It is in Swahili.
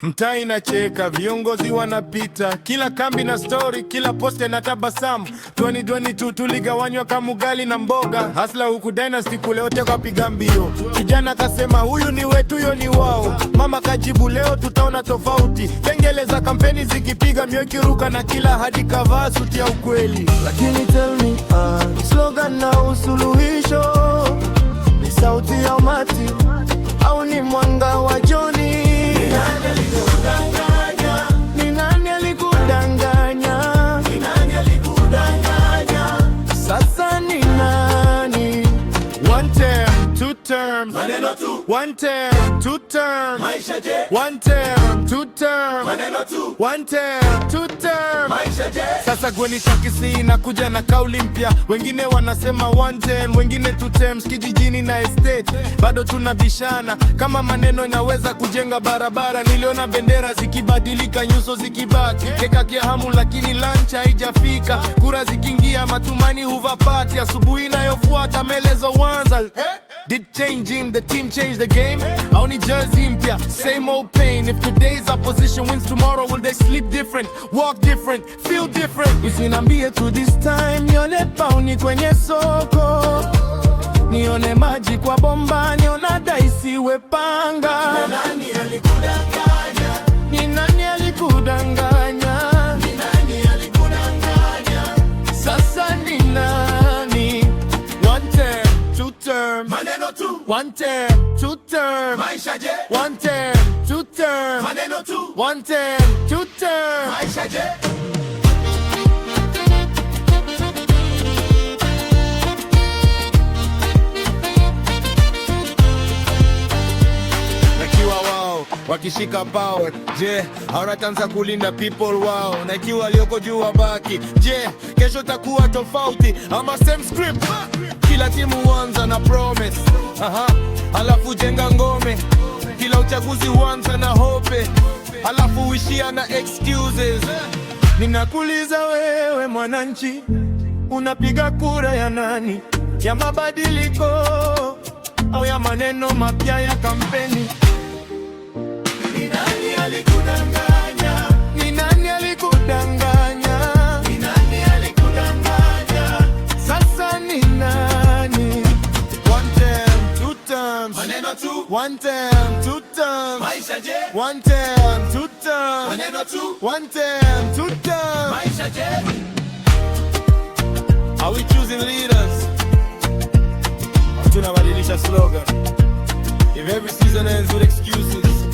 Mtaa inacheka, viongozi wanapita, kila kambi na story, kila poste na tabasamu. 2022 tuligawanywa kama ugali na mboga, hasla huku dynasty kule wote wapiga mbio. Kijana kasema huyu ni wetu, huyo ni wao. Mama kajibu leo tutaona tofauti. Kengele za kampeni zikipiga, mioyo ikiruka, na kila hadi kavaa suti ya ukweli. Lakini tell me, slogan na usuluhisho ni sauti ya umati au ni mwanga wa jioni? Sasa ni nani? One term, two term, maneno tu. One term, two term, maisha je. One term, two term, maneno tu. One term, two term, maisha je. Sasa Gweni Takisi inakuja na kauli mpya. Wengine wanasema one term, wengine two terms. Kijijini na estate bado tunabishana kama maneno inaweza kujenga barabara. Niliona bendera zikibadilika, nyuso zikibaki, keka kia hamu lakini lunch haijafika. Kura zikiingia, matumani huvapati. Asubuhi inayofuata melezo wanza. Did changing the team change the game? Only jersey mpya, same old pain. If today's opposition wins tomorrow, will they sleep different, walk different, feel different? Usinambie to this time, nione pauni kwenye soko, nione maji kwa bomba, niona daisi we panga. Ni nani alikudanganya? Ni nani alikudanganya? Ni nani alikudanganya? Sasa ni nani? One term, two term, maneno tu. One term, two term, maisha je. One term, two term, maneno tu. One term, two term, maisha je. Wakishika power, je, hawataanza kulinda people wao? Na ikiwa walioko juu wabaki, je, kesho takuwa tofauti ama same script? Kila timu huanza na promise, halafu jenga ngome. Kila uchaguzi huanza na hope, halafu huishia na excuses. Ninakuuliza wewe mwananchi, unapiga kura ya nani? Ya mabadiliko au ya maneno mapya ya kampeni? Ni nani alikudanganya? Ni nani alikudanganya? Ni nani alikudanganya? Sasa ni nani? One term, two terms, maneno tu. One term, two terms, maisha je. One term, two terms, maneno tu. One term, two terms, maisha je. Are we choosing leaders? Tunabadilisha slogan. If every season ends with excuses,